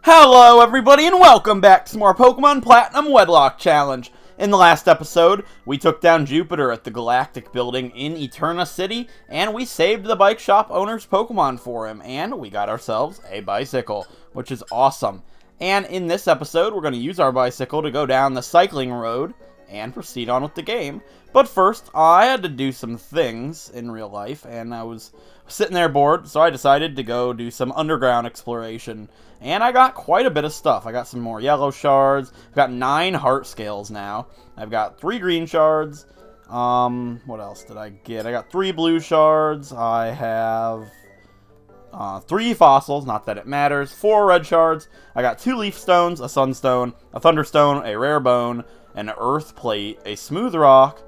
Hello everybody and welcome back to some more Pokemon Platinum Wedlocke Challenge. In the last episode, we took down Jupiter at the Galactic Building in Eterna City, and we saved the bike shop owner's Pokemon for him, and we got ourselves a bicycle, which is awesome. And in this episode, we're going to use our bicycle to go down the cycling road and proceed on with the game. But first, I had to do some things in real life, and I was sitting there bored, so I decided to go do some underground exploration. And I got quite a bit of stuff. I got some more yellow shards. I've got 9 heart scales now. I've got 3 green shards. What else did I get? I got 3 blue shards. I have 3 fossils, not that it matters. 4 red shards. I got 2 leaf stones, a sunstone, a thunderstone, a rare bone, an earth plate, a smooth rock,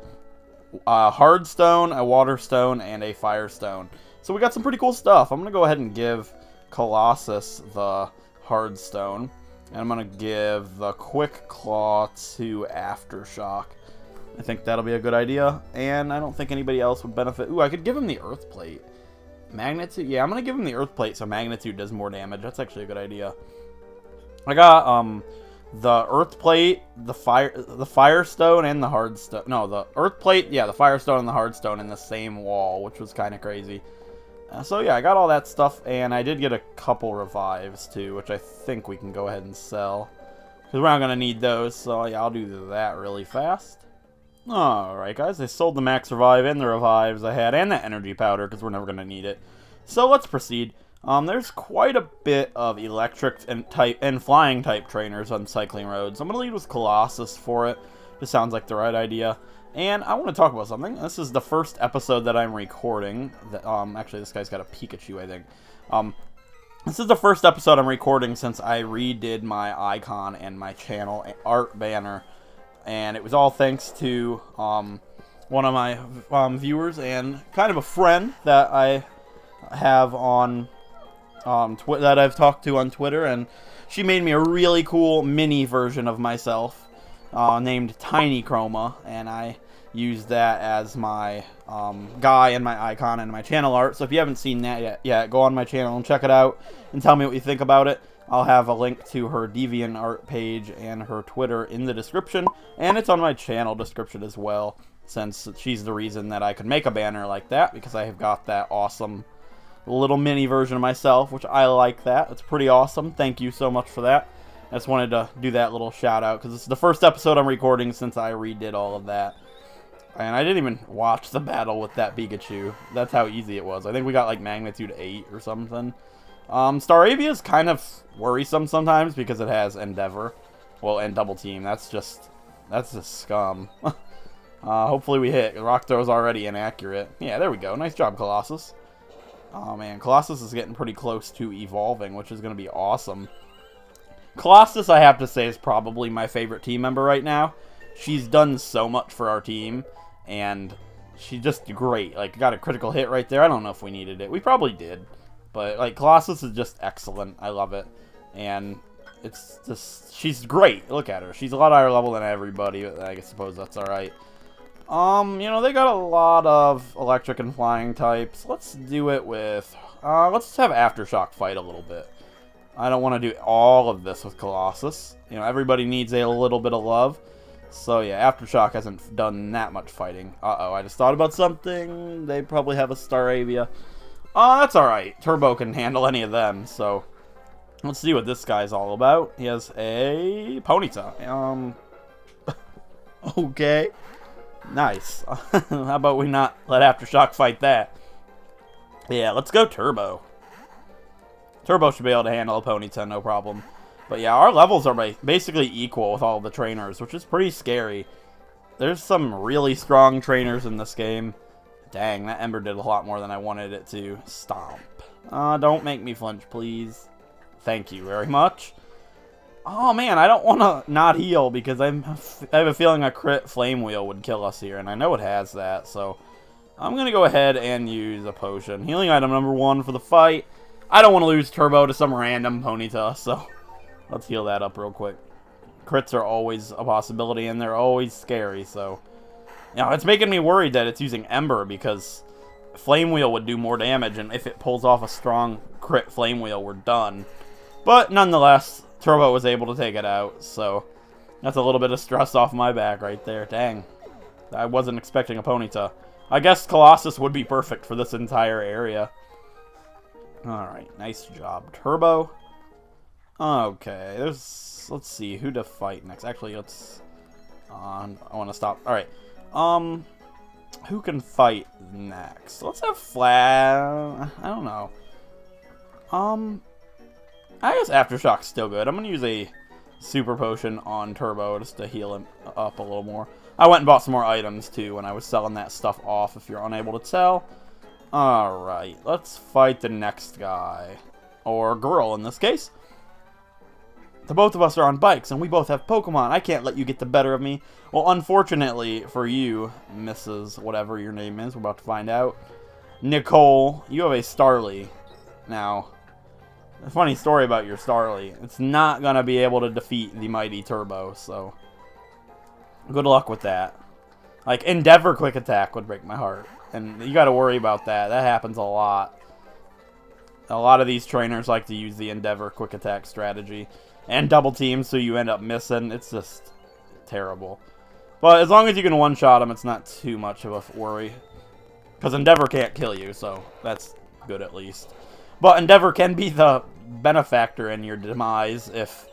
a hard stone, a water stone, and a fire stone. So we got some pretty cool stuff. I'm going to go ahead and give Colossus the hard stone. And I'm going to give the quick claw to Aftershock. I think that'll be a good idea. And I don't think anybody else would benefit. Ooh, I could give him the earth plate. Magnitude? Yeah, I'm going to give him the earth plate so magnitude does more damage. That's actually a good idea. I got, the earth plate, the fire stone, and the hard stone. No, the earth plate, yeah, the fire stone and the hard stone in the same wall, which was kind of crazy. So yeah, I got all that stuff, and I did get a couple revives too, which I think we can go ahead and sell, because we're not gonna need those. So yeah, I'll do that really fast. Alright guys, I sold the max revive and the revives I had, and that energy powder, because we're never gonna need it. So let's proceed. There's quite a bit of electric and flying type trainers on cycling roads. I'm going to lead with Colossus for it. This sounds like the right idea. And I want to talk about something. This is the first episode that I'm recording. Actually, this guy's got a Pikachu, I think. This is the first episode I'm recording since I redid my icon and my channel art banner. And it was all thanks to one of my viewers and kind of a friend that I have on that I've talked to on Twitter, and she made me a really cool mini version of myself named Tiny Kroma, and I used that as my guy and my icon and my channel art. So if you haven't seen that yet, go on my channel and check it out and tell me what you think about it. I'll have a link to her DeviantArt page and her Twitter in the description, and it's on my channel description as well, since she's the reason that I could make a banner like that, because I have got that awesome little mini version of myself, which I like that. It's pretty awesome. Thank you so much for that. I just wanted to do that little shout out because it's the first episode I'm recording since I redid all of that. And I didn't even watch the battle with that Pikachu. That's how easy it was. I think we got like magnitude 8 or something. Staravia is kind of worrisome sometimes because it has Endeavor. Well, and Double Team. That's just scum. Hopefully we hit. Rock Throw's already inaccurate. Yeah, there we go. Nice job, Colossus. Oh man, Colossus is getting pretty close to evolving, which is going to be awesome. Colossus, I have to say, is probably my favorite team member right now. She's done so much for our team, and she's just great. Like, got a critical hit right there. I don't know if we needed it. We probably did. But, like, Colossus is just excellent. I love it. And it's just, she's great. Look at her. She's a lot higher level than everybody. I suppose that's alright. You know, they got a lot of electric and flying types. Let's do it with, let's have Aftershock fight a little bit. I don't want to do all of this with Colossus. You know, everybody needs a little bit of love. So yeah, Aftershock hasn't done that much fighting. Uh-oh, I just thought about something. They probably have a Staravia. That's alright. Turbo can handle any of them, so let's see what this guy's all about. He has a Ponyta. Okay. Nice. How about we not let Aftershock fight that? Yeah, let's go Turbo. Turbo should be able to handle a Ponyta, no problem. But yeah, our levels are basically equal with all the trainers, which is pretty scary. There's some really strong trainers in this game. Dang, that Ember did a lot more than I wanted it to. Stomp. Don't make me flinch, please. Thank you very much. Oh man, I don't want to not heal because I have a feeling a crit Flame Wheel would kill us here, and I know it has that, so I'm going to go ahead and use a potion. Healing item number 1 for the fight. I don't want to lose Turbo to some random Ponyta, so let's heal that up real quick. Crits are always a possibility, and they're always scary, so you know, it's making me worried that it's using Ember because Flame Wheel would do more damage, and if it pulls off a strong crit Flame Wheel, we're done. But nonetheless, Turbo was able to take it out, so that's a little bit of stress off my back right there. Dang. I wasn't expecting a Ponyta. I guess Colossus would be perfect for this entire area. Alright, nice job, Turbo. Okay, let's see who to fight next. Actually, let's... I want to stop. Alright, who can fight next? Let's have I don't know. I guess Aftershock's still good. I'm going to use a Super Potion on Turbo just to heal him up a little more. I went and bought some more items, too, when I was selling that stuff off, if you're unable to tell. Alright, let's fight the next guy. Or girl, in this case. The both of us are on bikes, and we both have Pokemon. I can't let you get the better of me. Well, unfortunately for you, Mrs. whatever your name is, we're about to find out. Nicole, you have a Starly. Now, a funny story about your Starly. It's not going to be able to defeat the mighty Turbo, so good luck with that. Like, Endeavor Quick Attack would break my heart. And you got to worry about that. That happens a lot. A lot of these trainers like to use the Endeavor Quick Attack strategy. And double team, so you end up missing. It's just terrible. But as long as you can one-shot them, it's not too much of a worry. Because Endeavor can't kill you, so that's good at least. But Endeavor can be the benefactor in your demise if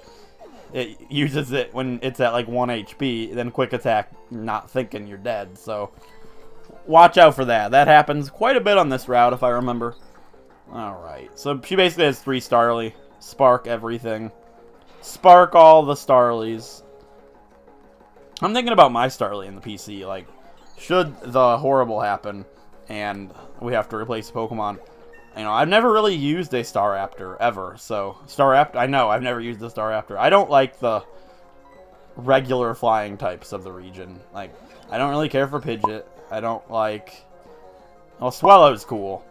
it uses it when it's at like 1 HP. Then Quick Attack, not thinking you're dead. So watch out for that. That happens quite a bit on this route, if I remember. Alright, so she basically has 3 Starly. Spark everything. Spark all the Starlies. I'm thinking about my Starly in the PC. Like, should the horrible happen and we have to replace a Pokemon, you know, I've never really used a Staraptor ever. So, Staraptor, I know, I've never used a Staraptor. I don't like the regular flying types of the region. Like, I don't really care for Pidgeot. I don't like... Well, Swallow's cool.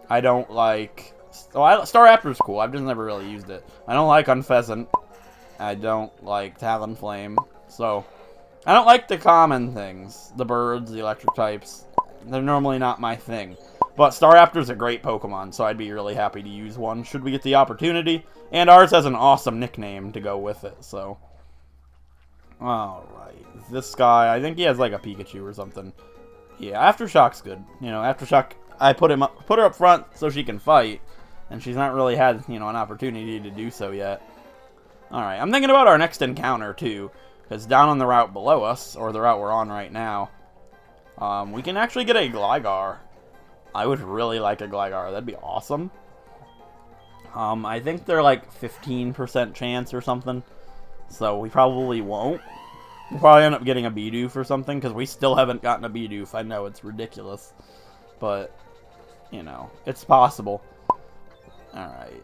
I don't like... Staraptor's cool. I've just never really used it. I don't like Unpheasant. I don't like Talonflame. So, I don't like the common things. The birds, the electric types. They're normally not my thing. But Staraptor's a great Pokemon, so I'd be really happy to use one should we get the opportunity. And ours has an awesome nickname to go with it, so... Alright. This guy, I think he has like a Pikachu or something. Yeah, Aftershock's good. You know, Aftershock, I put her up front so she can fight. And she's not really had, you know, an opportunity to do so yet. Alright, I'm thinking about our next encounter, too. Because down on the route below us, or the route we're on right now, we can actually get a Gligar. I would really like a Gligar. That'd be awesome. I think they're like 15% chance or something. So we probably won't. We'll probably end up getting a Bidoof or something, because we still haven't gotten a Bidoof. I know, it's ridiculous. But, you know, it's possible. Alright.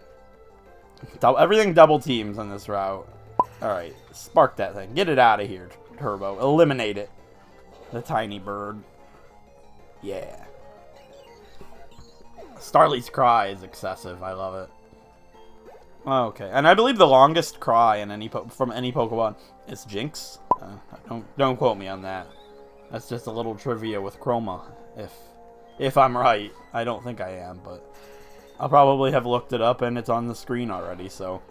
Everything double teams on this route. Alright, spark that thing. Get it out of here, Turbo. Eliminate it. The tiny bird. Yeah. Starly's cry is excessive. I love it. Okay, and I believe the longest cry in from any Pokemon is Jinx. Don't quote me on that. That's just a little trivia with Kroma. If I'm right, I don't think I am, but I'll probably have looked it up and it's on the screen already. So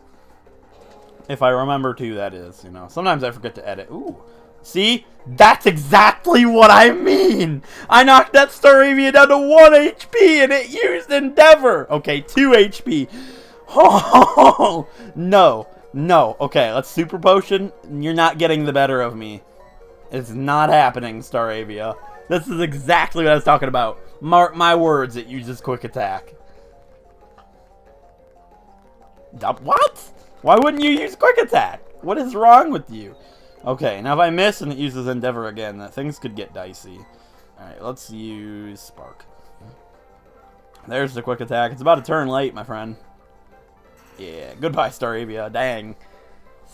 if I remember to, that is. You know, sometimes I forget to edit. Ooh, see, that's exactly what I mean. I knocked that Staravia down to 1 HP and it used Endeavor. Okay, 2 HP. Oh, no. No. Okay, let's Super Potion. You're not getting the better of me. It's not happening, Staravia. This is exactly what I was talking about. Mark my words, it uses Quick Attack. What? Why wouldn't you use Quick Attack? What is wrong with you? Okay, now if I miss and it uses Endeavor again, things could get dicey. Alright, let's use Spark. There's the Quick Attack. It's about a turn late, my friend. Yeah, goodbye, Staravia. Dang.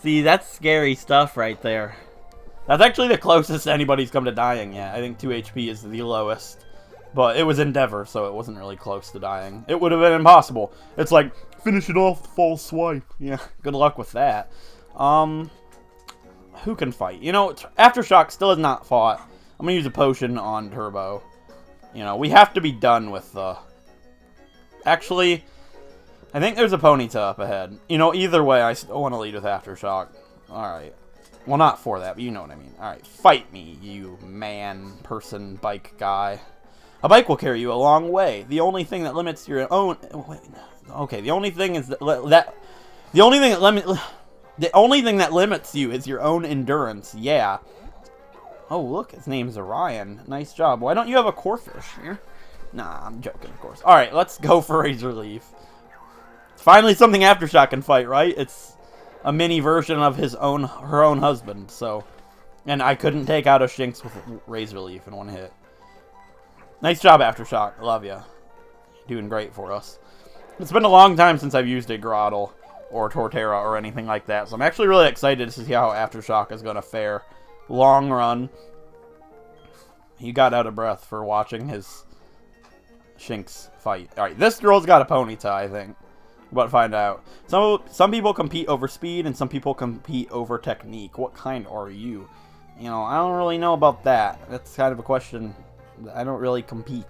See, that's scary stuff right there. That's actually the closest anybody's come to dying yet. I think 2 HP is the lowest. But it was Endeavor, so it wasn't really close to dying. It would have been impossible. It's like, finish it off, false swipe. Yeah, good luck with that. Who can fight? You know, Aftershock still has not fought. I'm going to use a potion on Turbo. You know, we have to be done with the... Actually, I think there's a Ponyta up ahead. You know, either way, I still want to lead with Aftershock. Alright. Well, not for that, but you know what I mean. Alright, fight me, you man, person, bike guy. A bike will carry you a long way. The only thing that limits your own... Wait, okay, the only thing is that... The only thing that limits you is your own endurance. Yeah. Oh, look, his name's Orion. Nice job. Why don't you have a Corphish here? Nah, I'm joking, of course. Alright, let's go for Razor Leaf. Finally something Aftershock can fight, right? It's a mini version of her own husband, so... And I couldn't take out a Shinx with Razor Leaf in one hit. Nice job, Aftershock. Love ya. Doing great for us. It's been a long time since I've used a Grotle or Torterra or anything like that, so I'm actually really excited to see how Aftershock is going to fare. Long run. He got out of breath for watching his Shinx fight. Alright, this girl's got a Ponyta, I think. We're about to find out. Some people compete over speed, and some people compete over technique. What kind are you? You know, I don't really know about that. That's kind of a question. I don't really compete.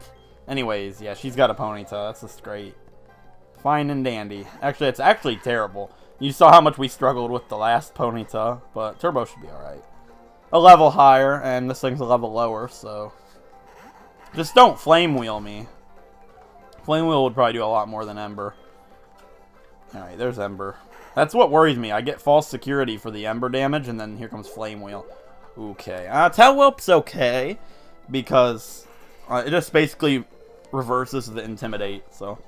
Anyways, yeah, she's got a Ponyta. That's just great. Fine and dandy. Actually, it's actually terrible. You saw how much we struggled with the last Ponyta, but Turbo should be alright. A level higher, and this thing's a level lower, so... Just don't Flame Wheel me. Flame Wheel would probably do a lot more than Ember. Alright, there's Ember. That's what worries me. I get false security for the Ember damage, and then here comes Flame Wheel. Okay. Tail Whip's okay, because it just basically reverses the Intimidate, so...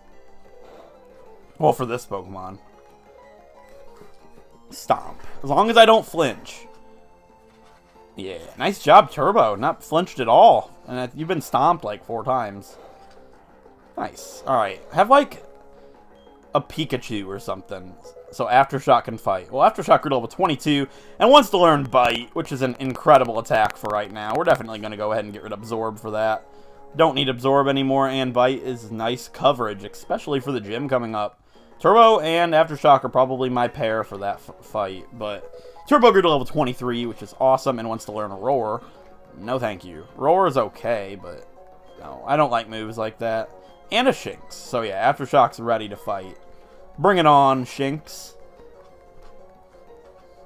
Well, for this Pokemon. Stomp. As long as I don't flinch. Yeah, nice job, Turbo. Not flinched at all. And you've been stomped like 4 times. Nice. Alright. Have like a Pikachu or something. So Aftershock can fight. Well, Aftershock grew to level 22 and wants to learn Bite, which is an incredible attack for right now. We're definitely going to go ahead and get rid of Absorb for that. Don't need Absorb anymore, and Bite is nice coverage, especially for the gym coming up. Turbo and Aftershock are probably my pair for that fight, but Turbo grew to level 23, which is awesome, and wants to learn Roar. No thank you. Roar is okay, but no, I don't like moves like that. And a Shinx. So yeah, Aftershock's ready to fight. Bring it on, Shinx.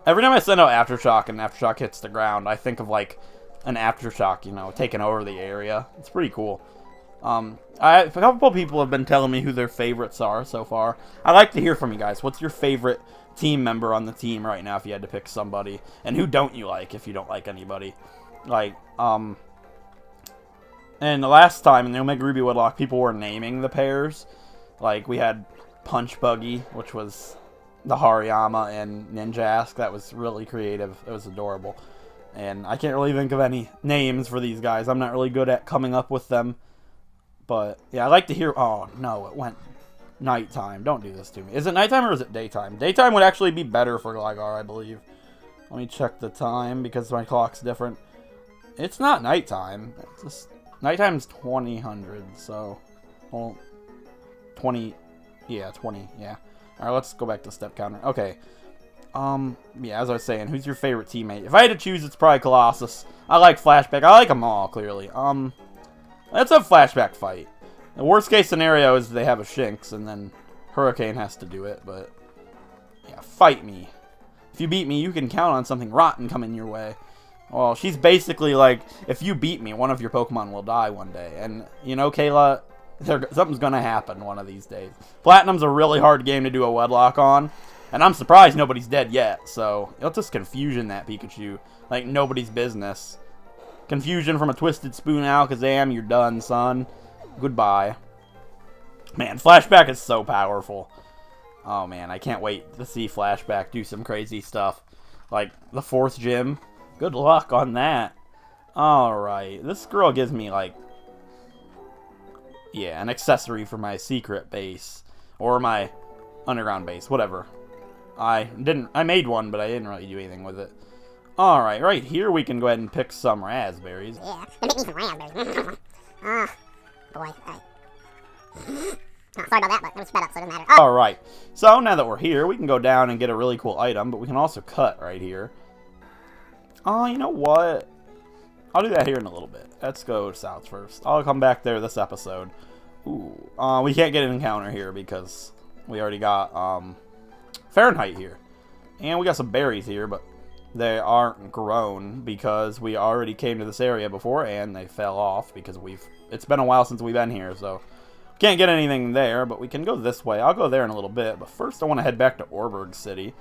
Every time I send out Aftershock and Aftershock hits the ground, I think of like an Aftershock, you know, taking over the area. It's pretty cool. A couple people have been telling me who their favorites are so far. I'd like to hear from you guys. What's your favorite team member on the team right now if you had to pick somebody? And who don't you like if you don't like anybody? Like, and the last time in the Omega Ruby Wedlocke, people were naming the pairs. Like, we had Punch Buggy, which was the Hariyama and Ninjask. That was really creative. It was adorable. And I can't really think of any names for these guys. I'm not really good at coming up with them. But, yeah, I like to hear... Oh, no, it went nighttime. Don't do this to me. Is it nighttime or is it daytime? Daytime would actually be better for Gligar, I believe. Let me check the time because my clock's different. It's not nighttime. It's just... Nighttime's 2000, so... Well, 20... Yeah, 20, yeah. Alright, let's go back to step counter. Okay. Yeah, as I was saying, who's your favorite teammate? If I had to choose, it's probably Colossus. I like Flashback. I like them all, clearly. Let's have Flashback fight. The worst case scenario is they have a Shinx, and then Hurricane has to do it, but... Yeah, fight me. If you beat me, you can count on something rotten coming your way. Well, she's basically like, if you beat me, one of your Pokemon will die one day. And, you know, Kayla, something's gonna happen one of these days. Platinum's a really hard game to do a Wedlocke on. And I'm surprised nobody's dead yet, so... It'll just confusion that Pikachu. Like, nobody's business. Confusion from a Twisted Spoon Alakazam, you're done, son. Goodbye. Man, Flashback is so powerful. Oh, man, I can't wait to see Flashback do some crazy stuff. Like, the 4th gym. Good luck on that. Alright, this girl gives me, like... Yeah, an accessory for my secret base. Or my underground base, whatever. I made one, but I didn't really do anything with it. Alright, right here we can go ahead and pick some raspberries. Yeah, make me some raspberries. Ah, boy. Oh, sorry about that, but it was sped up, so it doesn't matter. Alright, so now that we're here, we can go down and get a really cool item, but we can also cut right here. Oh, you know what? I'll do that here in a little bit. Let's go south first. I'll come back there this episode. Ooh, we can't get an encounter here because We already got Fahrenheit here. And we got some berries here, but they aren't grown because we already came to this area before and they fell off because it's been a while since we've been here, so can't get anything there, but we can go this way. I'll go there in a little bit, but first I want to head back to Wayward City.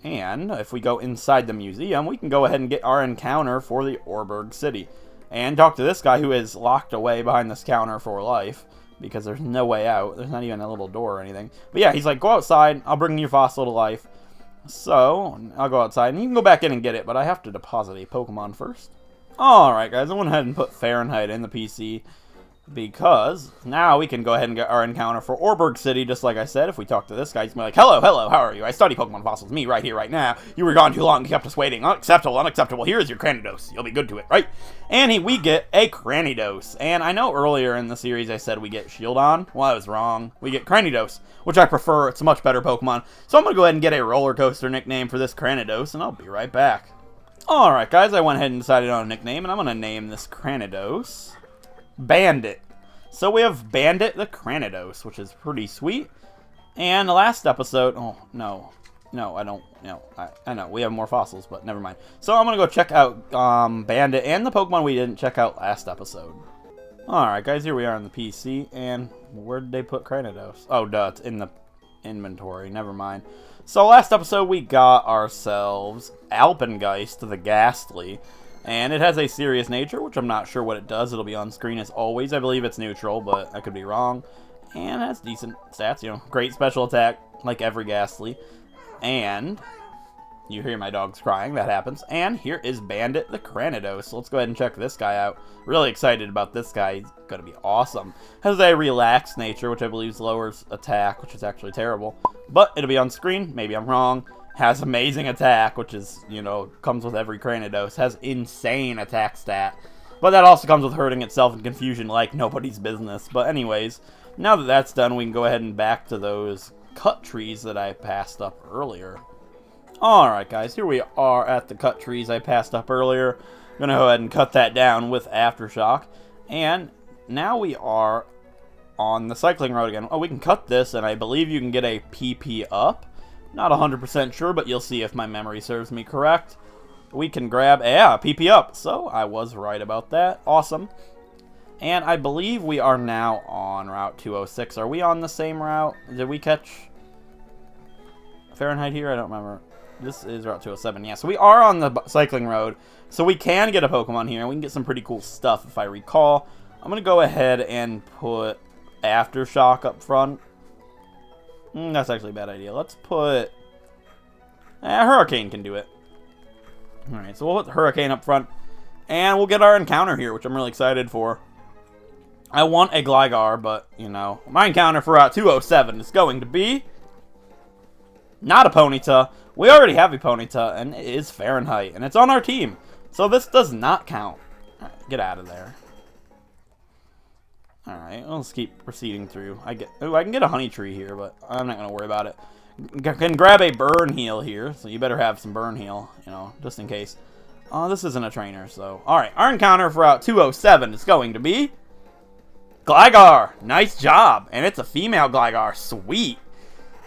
And if we go inside the museum, we can go ahead and get our encounter for the Wayward City. And talk to this guy who is locked away behind this counter for life because there's no way out. There's not even a little door or anything. But yeah, he's like, go outside. I'll bring your fossil to life. So, I'll go outside, and you can go back in and get it, but I have to deposit a Pokemon first. Alright, guys, I went ahead and put Fahrenheit in the PC, because now we can go ahead and get our encounter for Wayward City, just like I said. If we talk to this guy, he's going to be like, hello, hello, how are you? I study Pokemon fossils, me, right here, right now. You were gone too long, you kept us waiting. Unacceptable, unacceptable. Here is your Cranidos. You'll be good to it, right? And we get a Cranidos. And I know earlier in the series I said we get Shieldon. Well, I was wrong. We get Cranidos, which I prefer. It's a much better Pokemon. So I'm going to go ahead and get a roller coaster nickname for this Cranidos, and I'll be right back. Alright, guys, I went ahead and decided on a nickname, and I'm going to name this Cranidos Bandit. So we have Bandit the Cranidos, which is pretty sweet. And the last episode... Oh, no. No, I don't... No, I know. We have more fossils, but never mind. So I'm going to go check out Bandit and the Pokemon we didn't check out last episode. Alright, guys, here we are on the PC. And where did they put Cranidos? Oh, duh, it's in the inventory. Never mind. So last episode we got ourselves Alpengeist the Ghastly. And it has a serious nature, which I'm not sure what it does. It'll be on screen as always. I believe it's neutral, but I could be wrong. And it has decent stats, you know. Great special attack, like every Ghastly. And you hear my dogs crying, that happens. And here is Bandit the Cranidos. So let's go ahead and check this guy out. Really excited about this guy. He's going to be awesome. Has a relaxed nature, which I believe lowers attack, which is actually terrible. But it'll be on screen. Maybe I'm wrong. Has amazing attack, which is, you know, comes with every Cranidos. Has insane attack stat. But that also comes with hurting itself in confusion like nobody's business. But anyways, now that that's done, we can go ahead and back to those cut trees that I passed up earlier. Alright, guys, here we are at the cut trees I passed up earlier. I'm going to go ahead and cut that down with Aftershock. And now we are on the cycling road again. Oh, we can cut this, and I believe you can get a PP up. Not 100% sure, but you'll see if my memory serves me correct. We can grab, yeah, PP up. So I was right about that. Awesome. And I believe we are now on Route 206. Are we on the same route? Did we catch Fahrenheit here? I don't remember. This is Route 207. Yeah, so we are on the cycling road. So we can get a Pokemon here. And we can get some pretty cool stuff if I recall. I'm going to go ahead and put Aftershock up front. That's actually a bad idea. Let's put... Hurricane can do it. Alright, so we'll put the Hurricane up front. And we'll get our encounter here, which I'm really excited for. I want a Gligar, but, you know, my encounter for Route 207 is going to be... not a Ponyta. We already have a Ponyta, and it is Fahrenheit. And it's on our team. So this does not count. Right, get out of there. Alright, let's keep proceeding through. I can get a Honey Tree here, but I'm not going to worry about it. Can grab a Burn Heal here, so you better have some Burn Heal, you know, just in case. This isn't a trainer, so... Alright, our encounter for Route 207 is going to be... Gligar! Nice job! And it's a female Gligar. Sweet!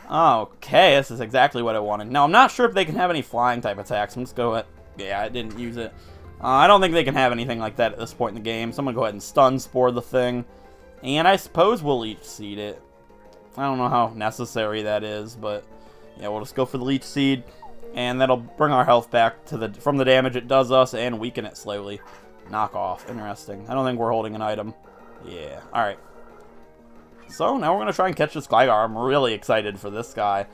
Okay, this is exactly what I wanted. Now, I'm not sure if they can have any flying type attacks. I'm just going to go ahead... Yeah, I didn't use it. I don't think they can have anything like that at this point in the game, so I'm going to go ahead and Stun Spore the thing. And I suppose we'll Leech Seed it. I don't know how necessary that is, but yeah, we'll just go for the Leech Seed. And that'll bring our health back to from the damage it does us and weaken it slowly. Knock off. Interesting. I don't think we're holding an item. Yeah. Alright. So now we're going to try and catch this Gligar. I'm really excited for this guy.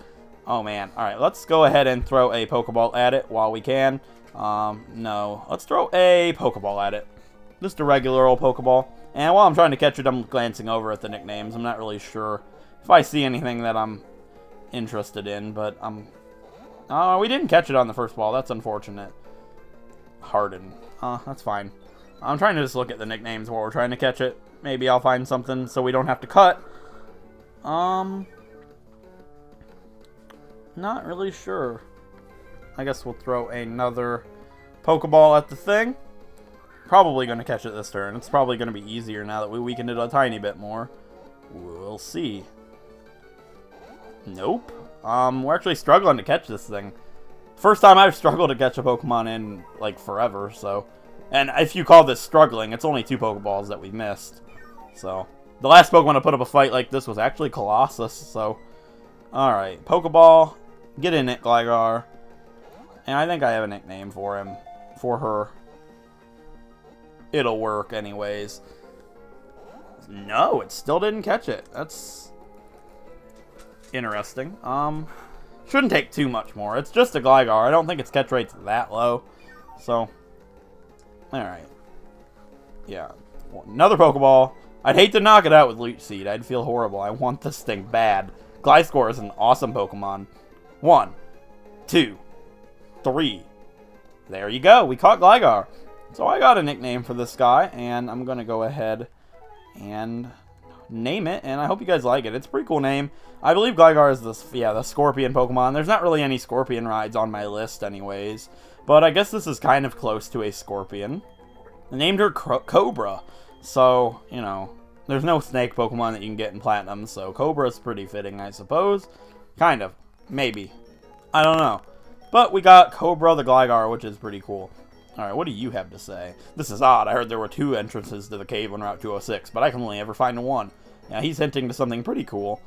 Oh man. Alright, let's go ahead and throw a Pokeball at it while we can. No. Let's throw a Pokeball at it. Just a regular old Pokeball. And while I'm trying to catch it, I'm glancing over at the nicknames. I'm not really sure if I see anything that I'm interested in, but we didn't catch it on the first ball. That's unfortunate. Harden. That's fine. I'm trying to just look at the nicknames while we're trying to catch it. Maybe I'll find something so we don't have to cut. Not really sure. I guess we'll throw another Pokeball at the thing. Probably going to catch it this turn. It's probably going to be easier now that we weakened it a tiny bit more. We'll see. Nope. We're actually struggling to catch this thing. First time I've struggled to catch a Pokemon in, like, forever, so... And if you call this struggling, it's only 2 Pokeballs that we've missed. So, the last Pokemon to put up a fight like this was actually Colossus, so... Alright, Pokeball. Get in it, Gligar. And I think I have a nickname for him. For her. It'll work anyways. No, it still didn't catch it. That's... interesting. Shouldn't take too much more. It's just a Gligar. I don't think its catch rate's that low. So... Alright. Yeah. Another Pokeball. I'd hate to knock it out with Leech Seed. I'd feel horrible. I want this thing bad. Gliscor is an awesome Pokemon. 1, 2, 3. There you go. We caught Gligar. So I got a nickname for this guy, and I'm going to go ahead and name it, and I hope you guys like it. It's a pretty cool name. I believe Gligar is the Scorpion Pokemon. There's not really any Scorpion rides on my list anyways, but I guess this is kind of close to a Scorpion. I named her Cobra, so, you know, there's no snake Pokemon that you can get in Platinum, so Cobra's pretty fitting, I suppose. Kind of. Maybe. I don't know. But we got Cobra the Gligar, which is pretty cool. Alright, what do you have to say? This is odd. I heard there were 2 entrances to the cave on Route 206, but I can only ever find 1. Yeah, he's hinting to something pretty cool.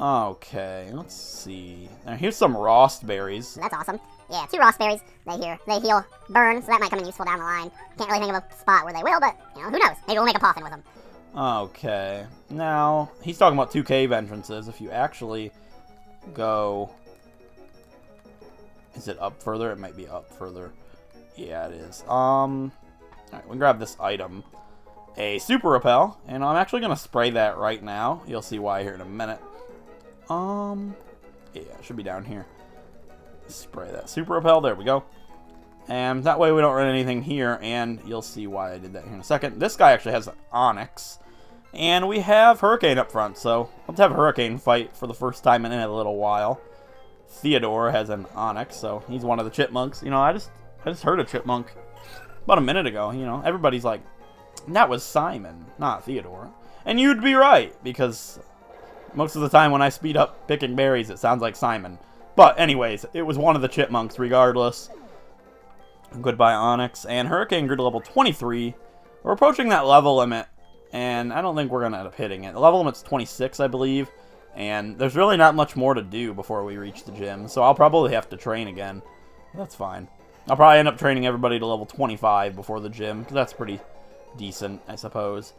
Okay, let's see. Now, here's some Rost Berries. That's awesome. Yeah, 2 Rost Berries. They heal burn, so that might come in useful down the line. Can't really think of a spot where they will, but, you know, who knows? Maybe we'll make a Poffin with them. Okay. Now, he's talking about 2 cave entrances. If you actually go... Is it up further? It might be up further. Yeah, it is. Alright, we can grab this item. A Super Repel, and I'm actually going to spray that right now. You'll see why here in a minute. Yeah, it should be down here. Spray that Super Repel, there we go. And that way we don't run anything here, and you'll see why I did that here in a second. This guy actually has Onix, and we have Hurricane up front, so let's have Hurricane fight for the first time in a little while. Theodore has an Onix, so he's one of the chipmunks. You know, I just heard a chipmunk about a minute ago. You know, everybody's like, that was Simon, not Theodore. And you'd be right, because most of the time when I speed up picking berries, it sounds like Simon. But anyways, it was one of the chipmunks regardless. Goodbye, Onix. And Hurricane grew to level 23. We're approaching that level limit, and I don't think we're going to end up hitting it. The level limit's 26, I believe. And there's really not much more to do before we reach the gym, so I'll probably have to train again. That's fine. I'll probably end up training everybody to level 25 before the gym, because that's pretty decent, I suppose.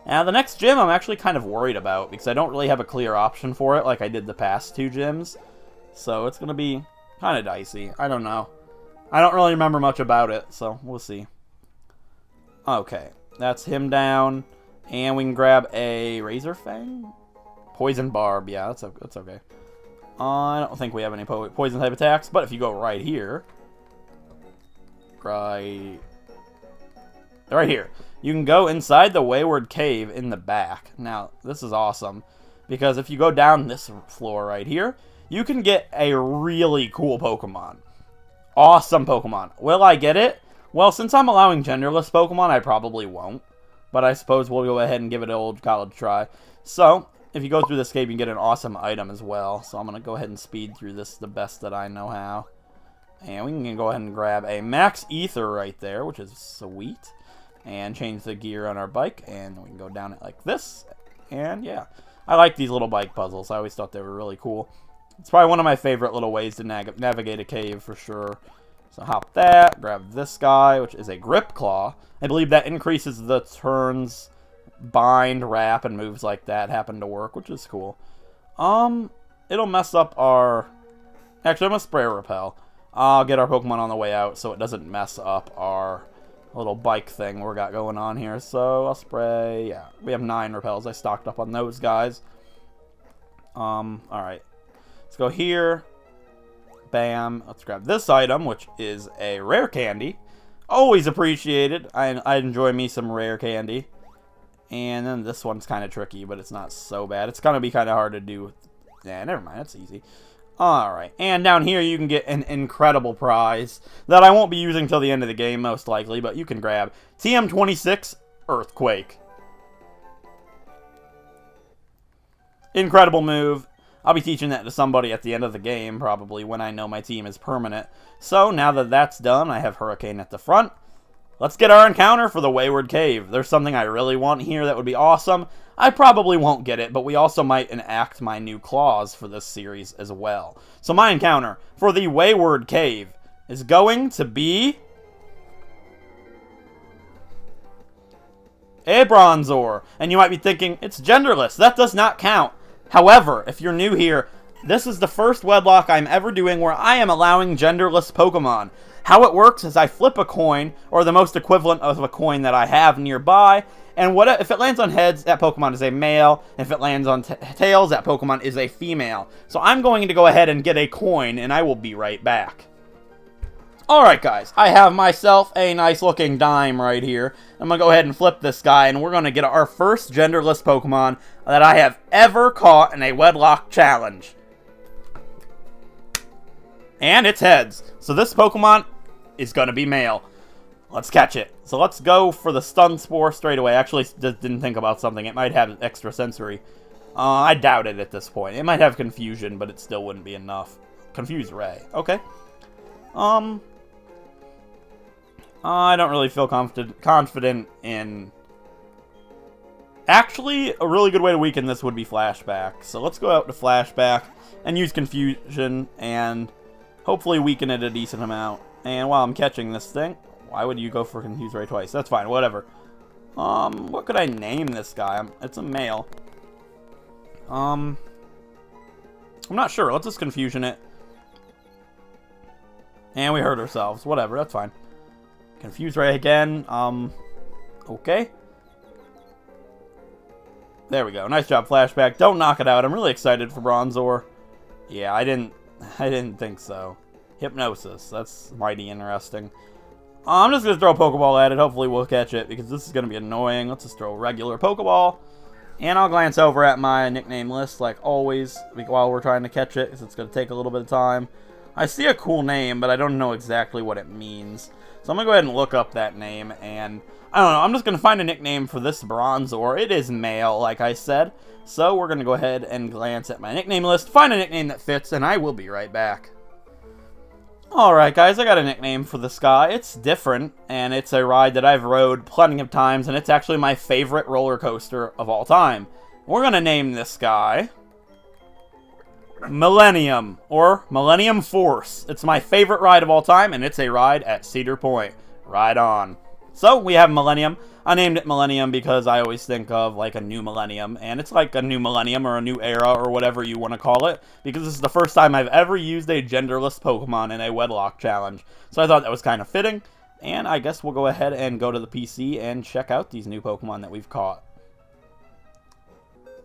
Now, the next gym I'm actually kind of worried about, because I don't really have a clear option for it like I did the past 2 gyms. So it's going to be kind of dicey. I don't know. I don't really remember much about it, so we'll see. Okay, that's him down, and we can grab a Razor Fang? Poison Barb, yeah, that's okay. I don't think we have any poison type attacks, but if you go right here, right here, you can go inside the Wayward Cave in the back. Now, this is awesome, because if you go down this floor right here, you can get a really cool Pokemon. Awesome Pokemon. Will I get it? Well, since I'm allowing genderless Pokemon, I probably won't, but I suppose we'll go ahead and give it an old college try. So, if you go through this cave, you can get an awesome item as well. So I'm going to go ahead and speed through this the best that I know how. And we can go ahead and grab a Max Ether right there, which is sweet. And change the gear on our bike. And we can go down it like this. And yeah, I like these little bike puzzles. I always thought they were really cool. It's probably one of my favorite little ways to navigate a cave for sure. So hop that, grab this guy, which is a Grip Claw. I believe that increases the turns... Bind, wrap, and moves like that happen to work, which is cool. It'll mess up our... Actually, I'm going to spray repel. I'll get our Pokemon on the way out so it doesn't mess up our little bike thing we got going on here. So, I'll spray... Yeah, we have 9 repels. I stocked up on those guys. Alright. Let's go here. Bam. Let's grab this item, which is a rare candy. Always appreciated. I enjoy me some rare candy. And then this one's kind of tricky, but it's not so bad. It's going to be kind of hard to do. Yeah, never mind. That's easy. Alright. And down here you can get an incredible prize that I won't be using till the end of the game, most likely. But you can grab TM26 Earthquake. Incredible move. I'll be teaching that to somebody at the end of the game, probably, when I know my team is permanent. So, now that that's done, I have Hurricane at the front. Let's get our encounter for the Wayward Cave. There's something I really want here that would be awesome. I probably won't get it, but we also might enact my new clause for this series as well. So my encounter for the Wayward Cave is going to be a Bronzor. And you might be thinking, it's genderless. That does not count. However, if you're new here, this is the first Wedlocke I'm ever doing where I am allowing genderless Pokemon. How it works is I flip a coin, or the most equivalent of a coin that I have nearby, and if it lands on heads, that Pokemon is a male. If it lands on tails, that Pokemon is a female. So I'm going to go ahead and get a coin, and I will be right back. Alright guys, I have myself a nice looking dime right here. I'm going to go ahead and flip this guy, and we're going to get our first genderless Pokemon that I have ever caught in a Wedlocke challenge. And it's heads. So this Pokemon is going to be male. Let's catch it. So let's go for the Stun Spore straight away. Actually, didn't think about something. It might have extra sensory. I doubt it at this point. It might have Confusion, but it still wouldn't be enough. Confuse Ray. Okay. I don't really feel confident in... Actually, a really good way to weaken this would be Flashback. So let's go out to Flashback and use Confusion and hopefully weaken it a decent amount. And while I'm catching this thing, why would you go for Confuse Ray twice? That's fine, whatever. What could I name this guy? It's a male. I'm not sure. Let's just Confusion it. And we hurt ourselves. Whatever, that's fine. Confuse Ray again. Okay. There we go. Nice job, Flashback. Don't knock it out. I'm really excited for Bronzor. Yeah, I didn't think so. Hypnosis. That's mighty interesting. I'm just going to throw a Pokeball at it. Hopefully we'll catch it, because this is going to be annoying. Let's just throw a regular Pokeball. And I'll glance over at my nickname list, like always, while we're trying to catch it, because it's going to take a little bit of time. I see a cool name, but I don't know exactly what it means. So I'm going to go ahead and look up that name, and I don't know. I'm just going to find a nickname for this Bronzor. It is male, like I said. So we're going to go ahead and glance at my nickname list, find a nickname that fits, and I will be right back. Alright guys, I got a nickname for this guy. It's different, and it's a ride that I've rode plenty of times, and it's actually my favorite roller coaster of all time. We're going to name this guy Millennium, or Millennium Force. It's my favorite ride of all time, and it's a ride at Cedar Point. Ride on. So, we have Millennium. I named it Millennium because I always think of, like, a new millennium, and it's like a new millennium or a new era or whatever you want to call it, because this is the first time I've ever used a genderless Pokemon in a Wedlocke challenge. So I thought that was kind of fitting, and I guess we'll go ahead and go to the PC and check out these new Pokemon that we've caught.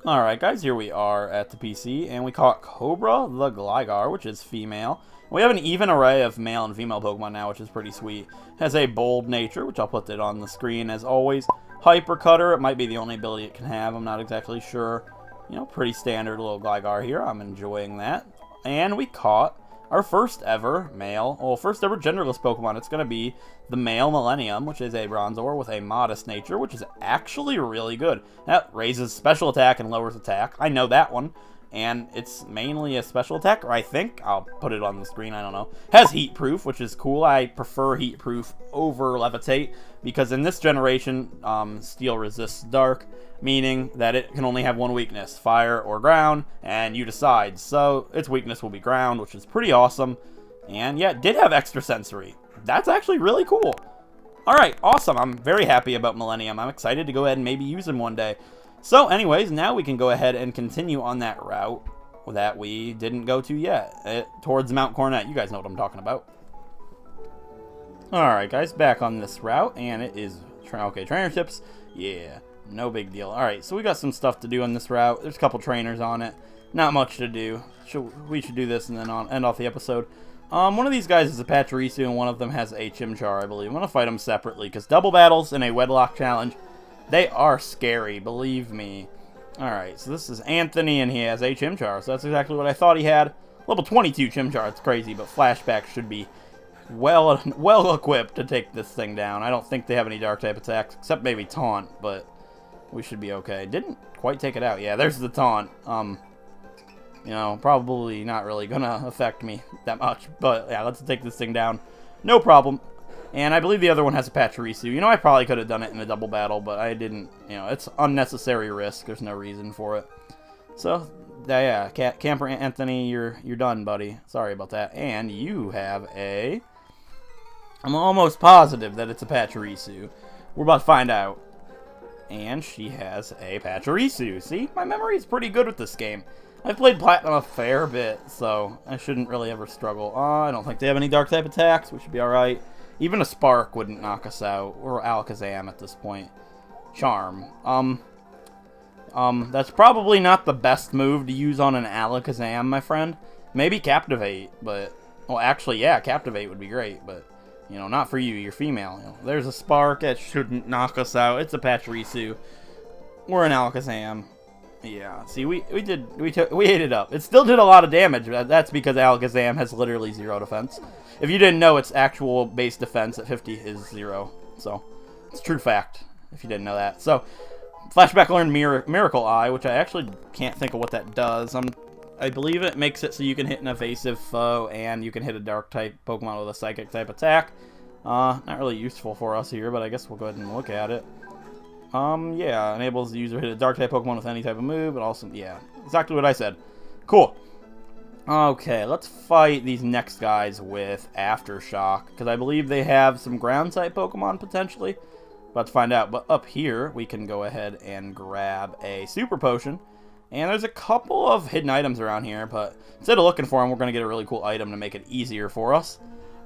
Alright guys, here we are at the PC, and we caught Cobra the Gligar, which is female. We have an even array of male and female Pokemon now, which is pretty sweet. It has a bold nature, which I'll put it on the screen as always. Hyper Cutter, it might be the only ability it can have, I'm not exactly sure. You know, pretty standard little Gligar here, I'm enjoying that. And we caught our first ever male, well, first ever genderless Pokemon. It's going to be the male Millennium, which is a Bronzor with a modest nature, which is actually really good. That raises special attack and lowers attack. I know that one. And it's mainly a special attack, or I think. I'll put it on the screen, I don't know. Has Heat Proof, which is cool. I prefer Heat Proof over Levitate, because in this generation, Steel resists Dark, meaning that it can only have one weakness, Fire or Ground, and you decide. So its weakness will be Ground, which is pretty awesome. And yeah, it did have extra sensory. That's actually really cool. Alright, awesome. I'm very happy about Millennium. I'm excited to go ahead and maybe use him one day. So anyways, now we can go ahead and continue on that route that we didn't go to yet, towards Mount Coronet. You guys know what I'm talking about. Alright guys, back on this route, and it is, okay, trainer tips, yeah, no big deal. Alright, so we got some stuff to do on this route. There's a couple trainers on it, not much to do. We should do this and then end off the episode. One of these guys is a Pachirisu, and one of them has a Chimchar, I believe. I'm going to fight them separately, because double battles in a Wedlocke challenge, they are scary, believe me. Alright, so this is Anthony, and he has a Chimchar, so that's exactly what I thought he had. Level 22 Chimchar, it's crazy, but Flashback should be well equipped to take this thing down. I don't think they have any Dark-type attacks, except maybe Taunt, but we should be okay. Didn't quite take it out. Yeah, there's the Taunt. Yeah, you know, probably not really gonna affect me that much. But yeah, let's take this thing down. No problem. And I believe the other one has a Pachirisu. You know, I probably could have done it in a double battle, but I didn't. You know, it's unnecessary risk. There's no reason for it. So, yeah, Camper Anthony, you're done, buddy. Sorry about that. And you have a... I'm almost positive that it's a Pachirisu. We're about to find out. And she has a Pachirisu. See? My memory is pretty good with this game. I've played Platinum a fair bit, so I shouldn't really ever struggle. I don't think they have any Dark-type attacks. We should be alright. Even a Spark wouldn't knock us out. Or Alakazam at this point. Charm. That's probably not the best move to use on an Alakazam, my friend. Maybe Captivate, but... Well, actually, yeah, Captivate would be great, but... You know, not for you. You're female. You know, there's a Spark that shouldn't knock us out. It's a Pachirisu. We're an Alakazam. Yeah. See, we ate it up. It still did a lot of damage. That's because Alakazam has literally 0 defense. If you didn't know, its actual base defense at 50 is 0. So it's a true fact. If you didn't know that. So Flashback learned Miracle Eye, which I actually can't think of what that does. I believe it makes it so you can hit an evasive foe and you can hit a Dark-type Pokemon with a Psychic-type attack. Not really useful for us here, but I guess we'll go ahead and look at it. Yeah, enables the user to hit a Dark-type Pokemon with any type of move, but also, yeah, exactly what I said. Cool. Okay, let's fight these next guys with Aftershock, because I believe they have some Ground-type Pokemon, potentially. About to find out, but up here, we can go ahead and grab a Super Potion. And there's a couple of hidden items around here, but instead of looking for them, we're going to get a really cool item to make it easier for us.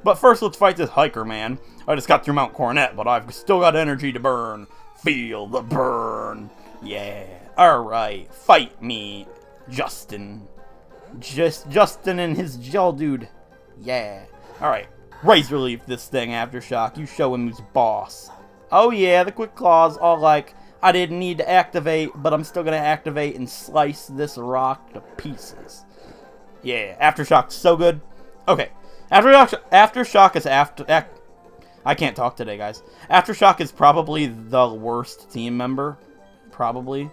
But first, let's fight this hiker, man. I just got through Mount Coronet, but I've still got energy to burn. Feel the burn. Yeah. Alright, fight me, Justin. Justin and his gel dude. Yeah. Alright, Razor Leaf this thing, Aftershock. You show him who's boss. Oh yeah, the Quick Claw's all like... I didn't need to activate, but I'm still going to activate and slice this rock to pieces. Yeah, Aftershock's so good. Okay, Aftershock is I can't talk today, guys. Aftershock is probably the worst team member. Probably.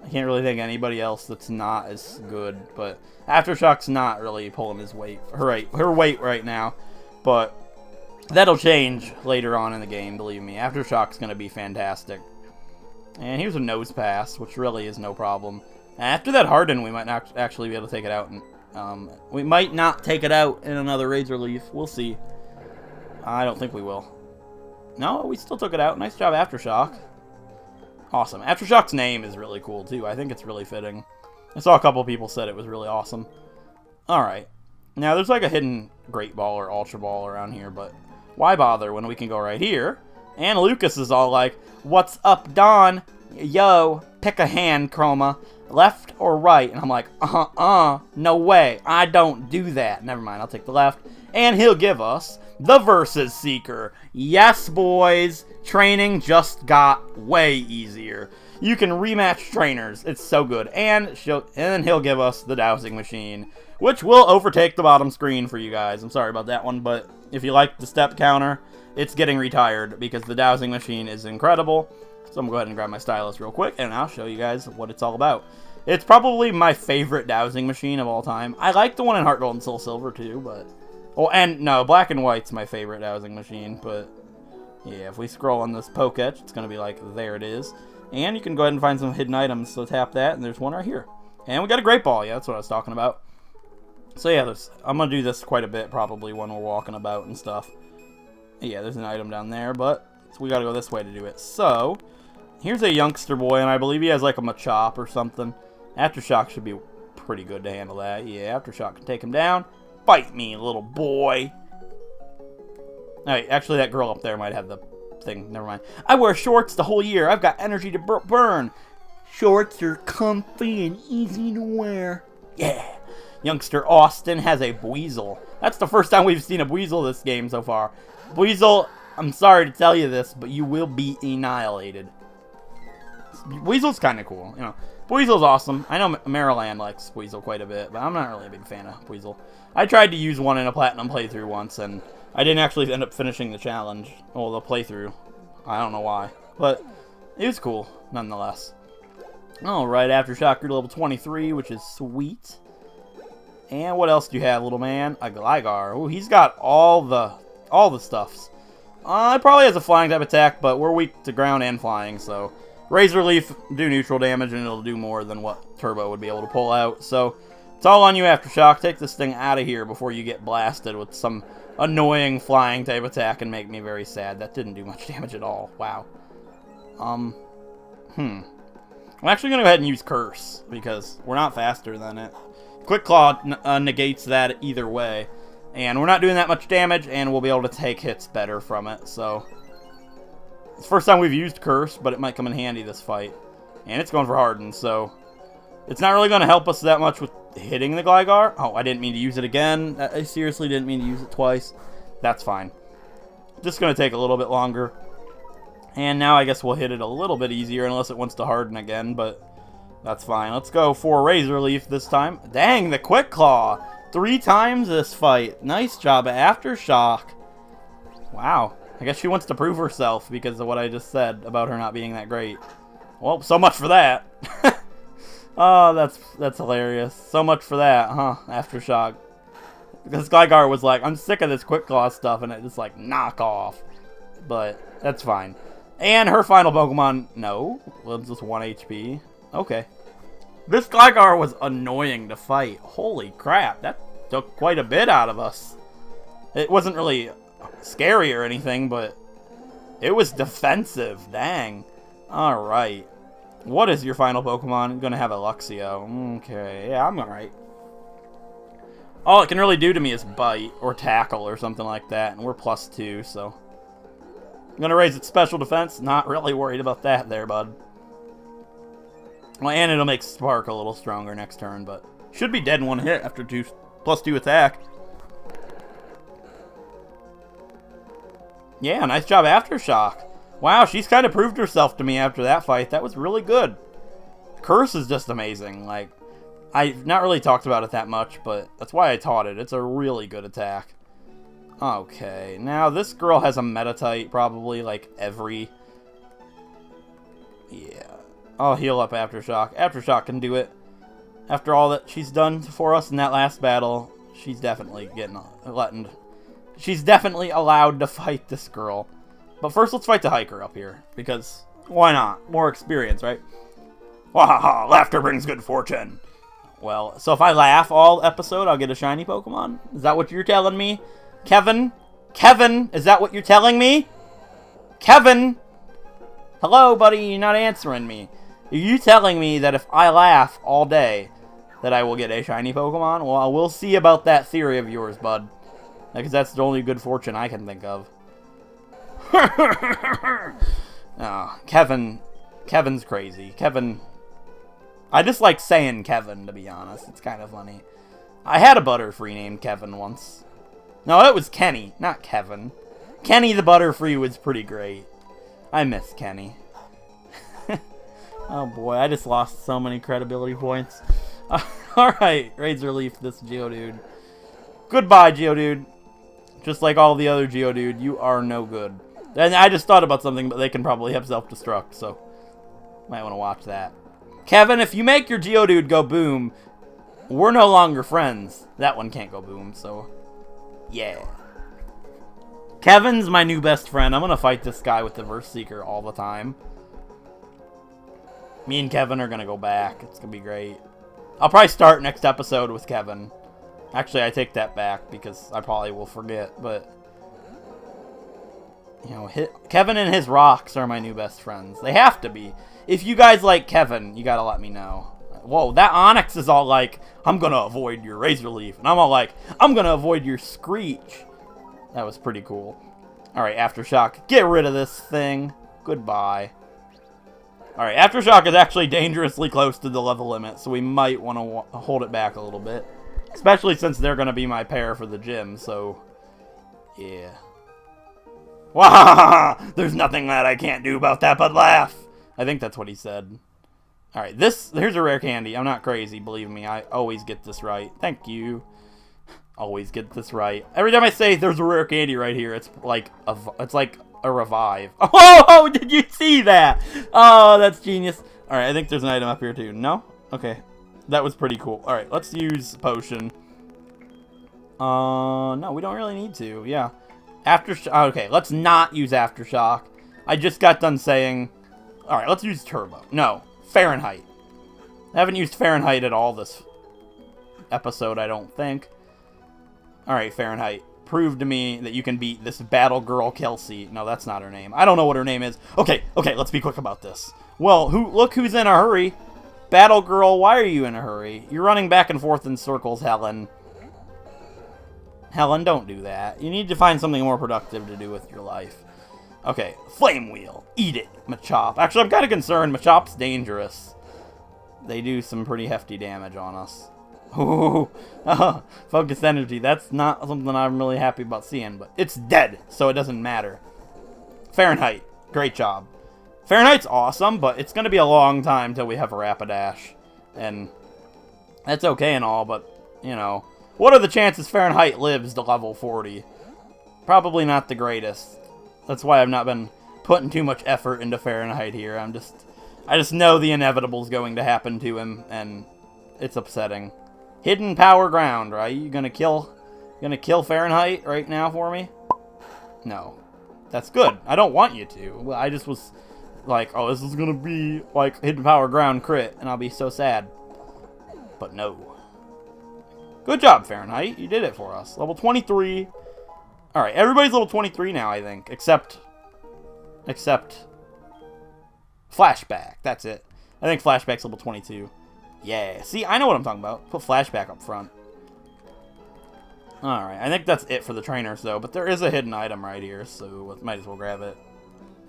I can't really think of anybody else that's not as good, but Aftershock's not really pulling his weight. Her weight right now, but that'll change later on in the game, believe me. Aftershock's going to be fantastic. And here's a Nose Pass, which really is no problem. After that Harden, we might not actually be able to take it out. And, we might not take it out in another Razor Leaf. We'll see. I don't think we will. No, we still took it out. Nice job, Aftershock. Awesome. Aftershock's name is really cool, too. I think it's really fitting. I saw a couple people said it was really awesome. Alright. Now, there's like a hidden Great Ball or Ultra Ball around here, but why bother when we can go right here? And Lucas is all like, what's up, Don? Yo, pick a hand, Kroma. Left or right? And I'm like, no way. I don't do that. Never mind, I'll take the left. And he'll give us the Versus Seeker. Yes, boys. Training just got way easier. You can rematch trainers. It's so good. And then he'll give us the Dowsing Machine, which will overtake the bottom screen for you guys. I'm sorry about that one, but if you like the step counter... It's getting retired because the Dowsing Machine is incredible. So I'm going to go ahead and grab my stylus real quick and I'll show you guys what it's all about. It's probably my favorite Dowsing Machine of all time. I like the one in Heart Gold and Soul Silver too, but... Oh, and no, Black and White's my favorite Dowsing Machine, but... Yeah, if we scroll on this Poketch, it's going to be like, there it is. And you can go ahead and find some hidden items, so tap that, and there's one right here. And we got a Great Ball, yeah, that's what I was talking about. So yeah, I'm going to do this quite a bit probably when we're walking about and stuff. Yeah, there's an item down there, but we gotta go this way to do it. So, here's a youngster boy, and I believe he has like a Machop or something. Aftershock should be pretty good to handle that. Yeah, Aftershock can take him down. Bite me, little boy. Alright, actually that girl up there might have the thing. Never mind. I wear shorts the whole year. I've got energy to burn. Shorts are comfy and easy to wear. Yeah. Youngster Austin has a Buizel. That's the first time we've seen a Buizel this game so far. Buizel, I'm sorry to tell you this, but you will be annihilated. Buizel's kind of cool, you know. Buizel's awesome. I know Maryland likes Buizel quite a bit, but I'm not really a big fan of Buizel. I tried to use one in a Platinum playthrough once, and I didn't actually end up finishing the challenge. Well, the playthrough. I don't know why. But it was cool, nonetheless. Alright, Aftershock grew to level 23, which is sweet. And what else do you have, little man? A Gligar. Oh, he's got all the stuffs. It probably has a flying type attack, but we're weak to ground and flying, so Razor Leaf do neutral damage, and it'll do more than what Turbo would be able to pull out. So it's all on you, Aftershock. Take this thing out of here before you get blasted with some annoying flying type attack and make me very sad. That didn't do much damage at all. Wow. I'm actually going to go ahead and use Curse, because we're not faster than it. Quick Claw negates that either way. And we're not doing that much damage, and we'll be able to take hits better from it, so it's the first time we've used Curse, but it might come in handy this fight. And it's going for Harden, so it's not really going to help us that much with hitting the Gligar. Oh, I didn't mean to use it again. I seriously didn't mean to use it twice. That's fine. Just going to take a little bit longer. And now I guess we'll hit it a little bit easier, unless it wants to harden again, but that's fine. Let's go for Razor Leaf this time. Dang, the Quick Claw! 3 times this fight. Nice job, Aftershock. Wow. I guess she wants to prove herself because of what I just said about her not being that great. Well, so much for that. Oh, that's hilarious. So much for that, huh? Aftershock. Because Gligar was like, I'm sick of this Quick Claw stuff, and it just like, knock off. But that's fine. And her final Pokemon, no. Well, it's just 1 HP. Okay. This Gligar was annoying to fight. Holy crap, that took quite a bit out of us. It wasn't really scary or anything, but it was defensive. Dang. Alright. What is your final Pokemon? I'm going to have a Luxio. Okay, yeah, I'm alright. All it can really do to me is bite or tackle or something like that, and we're +2, so I'm going to raise its special defense. Not really worried about that there, bud. Well, and it'll make Spark a little stronger next turn, but should be dead in 1 hit after +2 attack. Yeah, nice job, Aftershock. Wow, she's kind of proved herself to me after that fight. That was really good. Curse is just amazing. Like, I've not really talked about it that much, but that's why I taught it. It's a really good attack. Okay, now this girl has a Meta-type, probably, like, every... Yeah. I'll heal up Aftershock. Aftershock can do it. After all that she's done for us in that last battle, she's definitely she's definitely allowed to fight this girl. But first, let's fight the hiker up here, because why not? More experience, right? Wahaha! Laughter brings good fortune. Well, so if I laugh all episode, I'll get a shiny Pokemon? Is that what you're telling me? Kevin? Kevin, is that what you're telling me? Kevin? Hello, buddy, you're not answering me. Are you telling me that if I laugh all day, that I will get a shiny Pokemon? Well, we'll see about that theory of yours, bud. Because that's the only good fortune I can think of. Oh, Kevin's crazy. Kevin... I just like saying Kevin, to be honest. It's kind of funny. I had a Butterfree named Kevin once. No, it was Kenny, not Kevin. Kenny the Butterfree was pretty great. I miss Kenny. Oh boy, I just lost so many credibility points. Alright, Razor Leaf this Geodude. Goodbye, Geodude. Just like all the other Geodude, you are no good. And I just thought about something, but they can probably have self-destruct, so might want to watch that. Kevin, if you make your Geodude go boom, we're no longer friends. That one can't go boom, so yeah. Kevin's my new best friend. I'm going to fight this guy with the Verse Seeker all the time. Me and Kevin are going to go back. It's going to be great. I'll probably start next episode with Kevin. Actually, I take that back because I probably will forget, but... You know, Kevin and his rocks are my new best friends. They have to be. If you guys like Kevin, you got to let me know. Whoa, that Onix is all like, I'm going to avoid your Razor Leaf. And I'm all like, I'm going to avoid your Screech. That was pretty cool. Alright, Aftershock, get rid of this thing. Goodbye. Alright, Aftershock is actually dangerously close to the level limit, so we might want to hold it back a little bit. Especially since they're going to be my pair for the gym, so... Yeah. Wahahaha! There's nothing that I can't do about that but laugh! I think that's what he said. Alright, here's a rare candy. I'm not crazy, believe me. I always get this right. Thank you. Always get this right. Every time I say there's a rare candy right here, it's like a revive. Oh, did you see that? Oh, that's genius. Alright, I think there's an item up here too. No? Okay. That was pretty cool. Alright, let's use potion. No, we don't really need to. Yeah. Okay, let's not use Aftershock. I just got done saying... Alright, let's use Turbo. No, Fahrenheit. I haven't used Fahrenheit at all this episode, I don't think. Alright, Fahrenheit. Prove to me that you can beat this Battle Girl Kelsey. No, that's not her name. I don't know what her name is. Okay, let's be quick about this. Well, look who's in a hurry. Battle Girl, why are you in a hurry? You're running back and forth in circles, Helen. Helen, don't do that. You need to find something more productive to do with your life. Okay, Flame Wheel. Eat it, Machop. Actually, I'm kind of concerned. Machop's dangerous. They do some pretty hefty damage on us. Ooh, focus energy. That's not something I'm really happy about seeing, but it's dead, so it doesn't matter. Fahrenheit. Great job. Fahrenheit's awesome, but it's going to be a long time till we have a Rapidash. And that's okay and all, but, you know, what are the chances Fahrenheit lives to level 40? Probably not the greatest. That's why I've not been putting too much effort into Fahrenheit here. I just know the inevitable's going to happen to him, and it's upsetting. Hidden Power Ground, right? You gonna kill Fahrenheit right now for me? No. That's good. I don't want you to. Well, I just was like, oh, this is gonna be like Hidden Power Ground crit, and I'll be so sad. But no. Good job, Fahrenheit. You did it for us. Level 23. Alright, everybody's level 23 now, I think. Except Flashback. That's it. I think Flashback's level 22. Yeah. See, I know what I'm talking about. Put Flashback up front. Alright, I think that's it for the trainers, though. But there is a hidden item right here, so might as well grab it.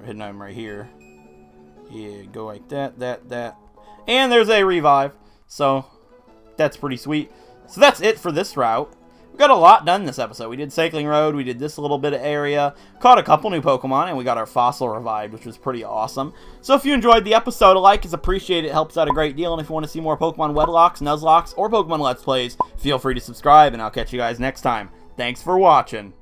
Hidden item right here. Yeah, go like that. And there's a revive. So, that's pretty sweet. So that's it for this route. We got a lot done this episode. We did Cycling Road, we did this little bit of area, caught a couple new Pokemon, and we got our fossil revived, which was pretty awesome. So if you enjoyed the episode, a like is appreciated. It helps out a great deal. And if you want to see more Pokemon Wedlocks, Nuzlocks, or Pokemon Let's Plays, feel free to subscribe, and I'll catch you guys next time. Thanks for watching.